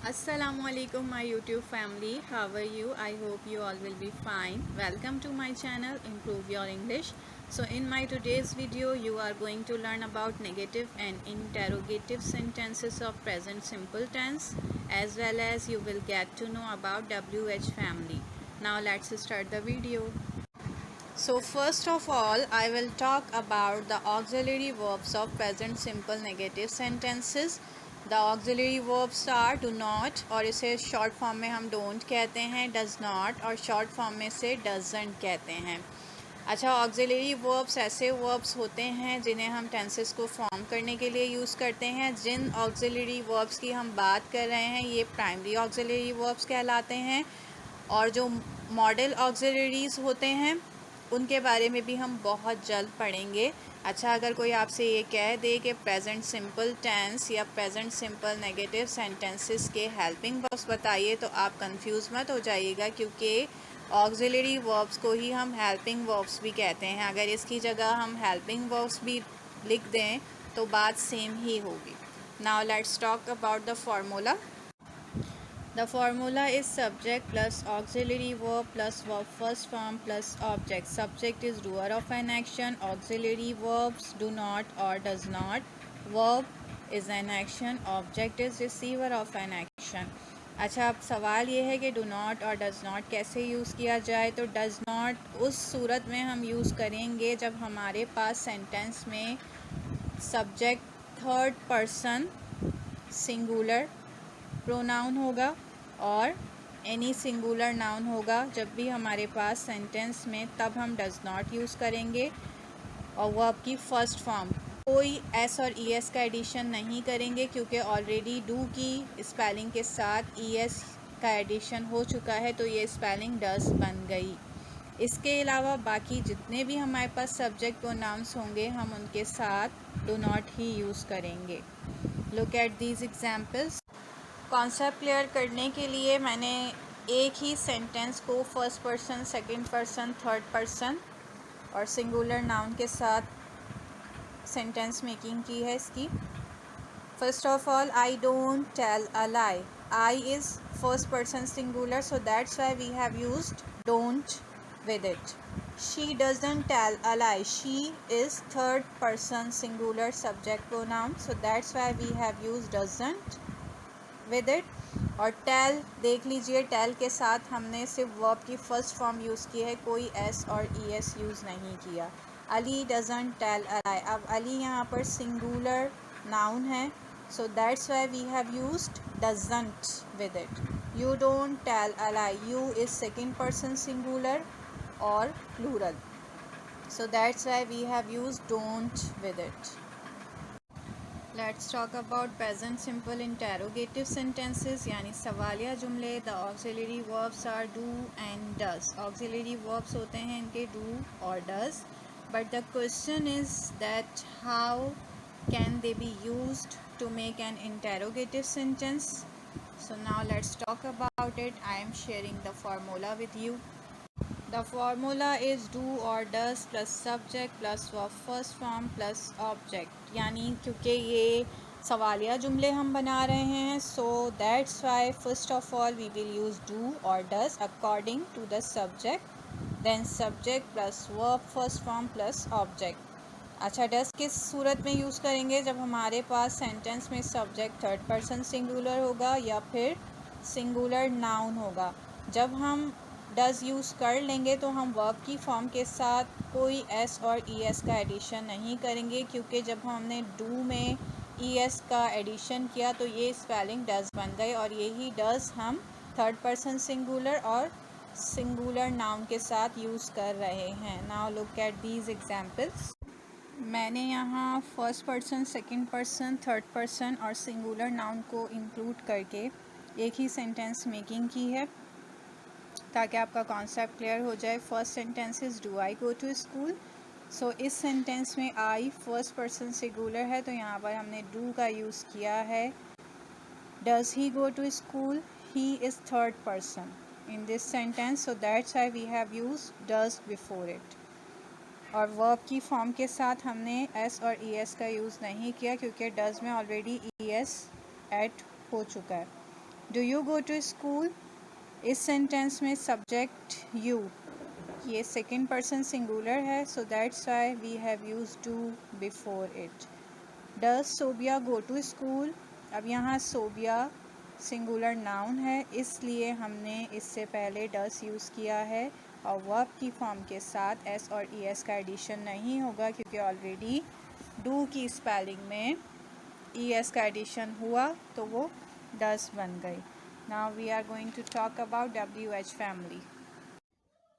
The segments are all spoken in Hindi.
Assalamualaikum my YouTube family. How are you? I hope you all will be fine. Welcome to my channel Improve Your English. So in my today's video you are going to learn about negative and interrogative sentences of present simple tense, as well as you will get to know about WH family. Now let's start the video. So first of all, I will talk about the auxiliary verbs of present simple negative sentences. The auxiliary verbs are do not, और इसे शॉर्ट फॉर्म में हम don't कहते हैं, does not, और शॉर्ट फॉर्म में से doesn't कहते हैं. अच्छा, ऑक्सिलरी वर्ब्स ऐसे वर्ब्स होते हैं जिन्हें हम टेंसेस को फॉर्म करने के लिए यूज़ करते हैं. जिन ऑक्सिलरी वर्ब्स की हम बात कर रहे हैं ये प्राइमरी ऑक्सिलरी वर्ब्स कहलाते हैं, और जो मॉडल ऑक्सिलरीज होते हैं उनके बारे में भी हम बहुत जल्द पढ़ेंगे. अच्छा, अगर कोई आपसे ये कह दे कि प्रेजेंट सिंपल टेंस या प्रेजेंट सिंपल नेगेटिव सेंटेंसेस के हेल्पिंग वर्ब्स बताइए तो आप कंफ्यूज मत हो जाइएगा, क्योंकि ऑक्सिलरी वर्ब्स को ही हम हेल्पिंग वर्ब्स भी कहते हैं. अगर इसकी जगह हम हेल्पिंग वर्ब्स भी लिख दें तो बात सेम ही होगी. Now let's talk about the formula. The formula is subject plus auxiliary verb plus verb first form plus object. Subject is doer of an action. Auxiliary verbs do not or does not. Verb is an action. Object is receiver of an action. अच्छा, अब सवाल ये है कि डू नॉट और डज़ नॉट कैसे यूज़ किया जाए. तो डज़ नॉट उस सूरत में हम यूज़ करेंगे जब हमारे पास सेंटेंस में subject third person singular pronoun होगा और एनी सिंगुलर नाउन होगा. जब भी हमारे पास सेंटेंस में, तब हम डज़ नॉट यूज़ करेंगे. और वर्ब की फर्स्ट फॉर्म कोई एस और ई एस का एडिशन नहीं करेंगे, क्योंकि ऑलरेडी डू की स्पेलिंग के साथ ई एस का एडिशन हो चुका है, तो ये स्पेलिंग डज़ बन गई. इसके अलावा बाकी जितने भी हमारे पास सब्जेक्ट प्रोनाउंस होंगे हम उनके साथ डू नॉट ही यूज़ करेंगे. Look at these examples. Concept clear करने के लिए मैंने एक ही सेंटेंस को first person, second person, third person और सिंगुलर नाउन के साथ सेंटेंस मेकिंग की है इसकी. First of all, I don't tell a lie. I is first person singular, so that's why we have used don't with it. She doesn't tell a lie. She is third person singular subject pronoun, so that's why we have used doesn't with it. और tell देख लीजिए, tell के साथ हमने सिर्फ verb की फर्स्ट फॉर्म यूज़ की है, कोई s और es यूज़ नहीं किया. Ali doesn't tell a lie. अब अली यहाँ पर सिंगुलर नाउन है, so that's why we have used doesn't with it. You don't tell a lie. You is second person singular or plural, so that's why we have used don't with it. Let's talk about present simple interrogative sentences यानी सवालिया जुमले. The auxiliary verbs are do and does. Auxiliary verbs होते हैं इनके do और does, but the question is that how can they be used to make an interrogative sentence. So now let's talk about it. I am sharing the formula with you. The formula is do or does plus subject plus verb first form plus object. यानी क्योंकि ये सवालिया जुमले हम बना रहे हैं, so that's why first of all we will use do or does according to the subject, then subject plus verb first form plus object. अच्छा, डस किस सूरत में यूज़ करेंगे? जब हमारे पास सेंटेंस में सब्जेक्ट थर्ड पर्सन सिंगुलर होगा या फिर सिंगुलर नाउन होगा. जब हम डज़ यूज़ कर लेंगे तो हम वर्ब की फॉर्म के साथ कोई एस और ई एस का एडिशन नहीं करेंगे, क्योंकि जब हमने डू में ई एस का एडिशन किया तो ये स्पेलिंग डज़ बन गई, और यही डज़ हम थर्ड पर्सन सिंगुलर और सिंगुलर नाउन के साथ यूज़ कर रहे हैं. Now look at these examples. मैंने यहाँ first person, second person, third person और सिंगुलर नाउन को इंक्लूड करके एक ही सेंटेंस मेकिंग की है ताकि आपका कॉन्सेप्ट क्लियर हो जाए. First sentence is do I go to school. So इस सेंटेंस में आई फर्स्ट पर्सन सिंगुलर है, तो यहाँ पर हमने डू का यूज़ किया है. Does he go to school. He is third person in this sentence, so that's why we have use does before it. और वर्ब की फॉर्म के साथ हमने एस और ई एस का यूज़ नहीं किया, क्योंकि डज़ में ऑलरेडी ई एस ऐड हो चुका है. Do you go to school, इस सेंटेंस में सब्जेक्ट यू, ये सेकेंड पर्सन सिंगुलर है, so that's why we have used do before it. Does Sobia go to school, अब यहाँ सोबिया सिंगुलर नाउन है, इसलिए हमने इससे पहले डज यूज़ किया है और वर्ब की फॉर्म के साथ एस और ई एस का एडिशन नहीं होगा, क्योंकि ऑलरेडी डू की स्पेलिंग में ई एस का एडिशन हुआ तो वो डज बन गई। Now we are going to talk about WH family.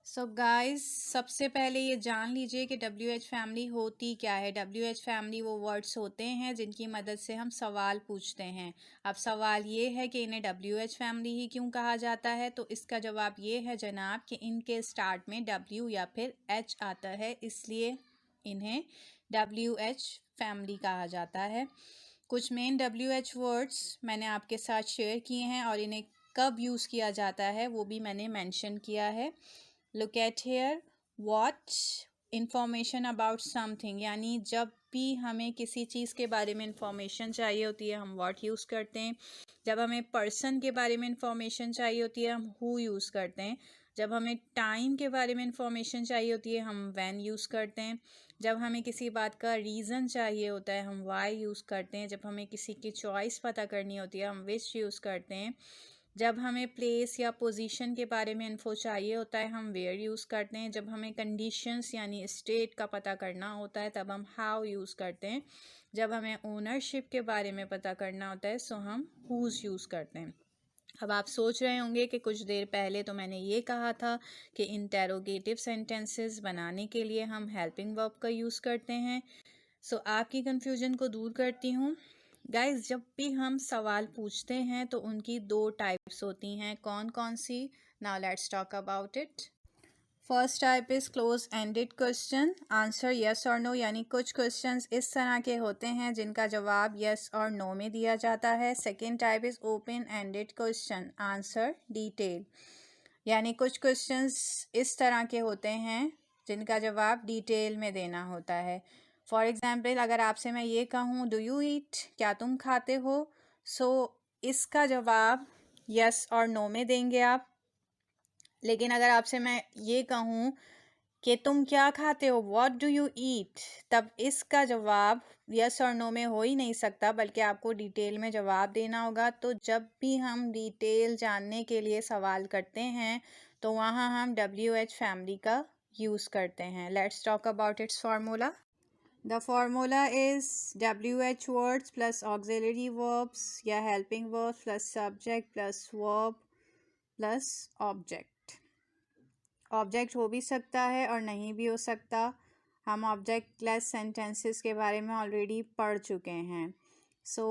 So guys, सबसे पहले ये जान लीजिए कि WH फैमिली होती क्या है। WH फैमिली वो वर्ड्स होते हैं जिनकी मदद से हम सवाल पूछते हैं। अब सवाल ये है कि इन्हें WH फैमिली ही क्यों कहा जाता है, तो इसका जवाब ये है जनाब कि इनके स्टार्ट में W या फिर H आता है, इसलिए इन्हें WH फैमिली कहा जाता है। कुछ मेन WH वर्ड्स मैंने आपके साथ शेयर किए हैं और इन्हें कब यूज़ किया जाता है वो भी मैंने मेंशन किया है। Look at here, what, information about something, यानी जब भी हमें किसी चीज़ के बारे में इंफॉर्मेशन चाहिए होती है हम व्हाट यूज़ करते हैं। जब हमें पर्सन के बारे में इंफॉर्मेशन चाहिए होती है हम हु यूज़ करते हैं। जब हमें टाइम के बारे में इंफॉर्मेशन चाहिए होती है हम व्हेन यूज़ करते हैं। जब हमें किसी बात का रीज़न चाहिए होता है हम वाई यूज़ करते हैं। जब हमें किसी की चॉइस पता करनी होती है हम विच यूज़ करते हैं। जब हमें प्लेस या पोजीशन के बारे में इन्फो चाहिए होता है हम वेयर यूज़ करते हैं। जब हमें कंडीशंस यानी स्टेट का पता करना होता है तब हम हाउ यूज़ करते हैं। जब हमें ओनरशिप के बारे में पता करना होता है सो हम हुज़ यूज़ करते हैं। अब आप सोच रहे होंगे कि कुछ देर पहले तो मैंने ये कहा था कि इंटेरोगेटिव सेंटेंसेस बनाने के लिए हम हेल्पिंग वर्ब का यूज़ करते हैं। सो आपकी कन्फ्यूजन को दूर करती हूँ। गाइस, जब भी हम सवाल पूछते हैं तो उनकी दो टाइप्स होती हैं। कौन कौन सी? Now let's talk about it. First type is close ended question, answer yes और नो, यानी कुछ क्वेश्चंस इस तरह के होते हैं जिनका जवाब यस और नो में दिया जाता है। Second type is open ended question, answer detail, यानी कुछ क्वेश्चंस इस तरह के होते हैं जिनका जवाब डिटेल में देना होता है। फॉर एग्ज़ाम्पल, अगर आपसे मैं ये कहूँ डू यू ईट, क्या तुम खाते हो, सो इसका जवाब यस और नो में देंगे आप। लेकिन अगर आपसे मैं ये कहूँ कि तुम क्या खाते हो, व्हाट डू यू ईट, तब इसका जवाब यस और नो में हो ही नहीं सकता, बल्कि आपको डिटेल में जवाब देना होगा। तो जब भी हम डिटेल जानने के लिए सवाल करते हैं तो वहाँ हम WH फैमिली का यूज़ करते हैं। Let's talk about its formula. The formula is WH words plus auxiliary verbs या helping verbs plus subject plus verb plus object. Object हो भी सकता है और नहीं भी हो सकता। हम ऑब्जेक्ट लेस सेंटेंसेस के बारे में ऑलरेडी पढ़ चुके हैं। सो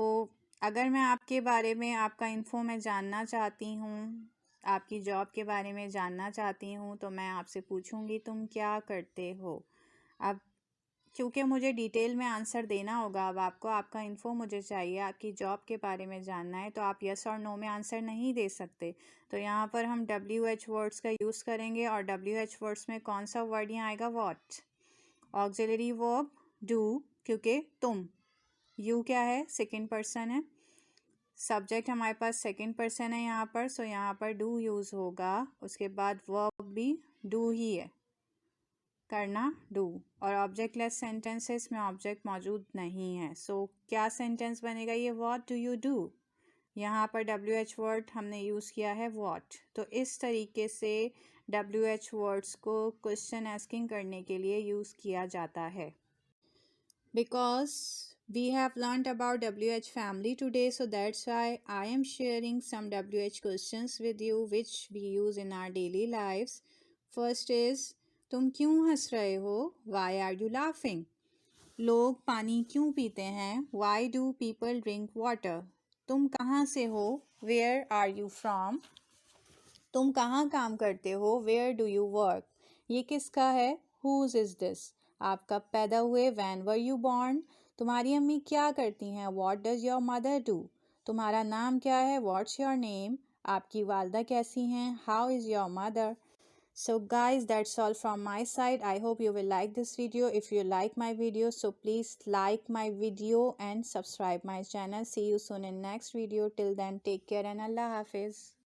अगर मैं आपके बारे में आपका इन्फो में जानना चाहती हूँ, आपकी जॉब के बारे में जानना चाहती हूँ, तो मैं आपसे पूछूँगी तुम क्या करते हो। अब क्योंकि मुझे डिटेल में आंसर देना होगा, अब आपको आपका इन्फो मुझे चाहिए, आपकी जॉब के बारे में जानना है, तो आप यस और नो में आंसर नहीं दे सकते। तो यहाँ पर हम WH वर्ड्स का यूज़ करेंगे और WH वर्ड्स में कौन सा वर्ड यहाँ आएगा, व्हाट। ऑक्सिलरी वर्ब डू, क्योंकि तुम, यू क्या है, सेकेंड पर्सन है। सब्जेक्ट हमारे पास सेकेंड पर्सन है यहाँ पर, सो यहाँ पर डू यूज़ होगा। उसके बाद वर्ब भी डू ही है, करना, डू। और ऑब्जेक्ट लेस सेंटेंसेस में ऑब्जेक्ट मौजूद नहीं है। सो क्या सेंटेंस बनेगा ये, व्हाट डू यू डू। यहाँ पर WH वर्ड हमने यूज़ किया है व्हाट। तो इस तरीके से WH वर्ड्स को क्वेश्चन आस्किंग करने के लिए यूज़ किया जाता है। Because we have learned about WH family today, so that's why I am sharing some WH questions with you which we use in our daily lives. First is, तुम क्यों हंस रहे हो, why are you laughing. लोग पानी क्यों पीते हैं, why do people drink water. तुम कहाँ से हो, where are you from. तुम कहाँ काम करते हो, where do you work. ये किसका है, whose is this. आप कब पैदा हुए, when were you born. तुम्हारी अम्मी क्या करती हैं, what does your mother do. तुम्हारा नाम क्या है, what's your name. आपकी वालदा कैसी हैं, how is your mother. So guys, that's all from my side. I hope you will like this video. If you like my video, so please like my video and subscribe my channel. See you soon in next video. Till then, take care and Allah Hafiz.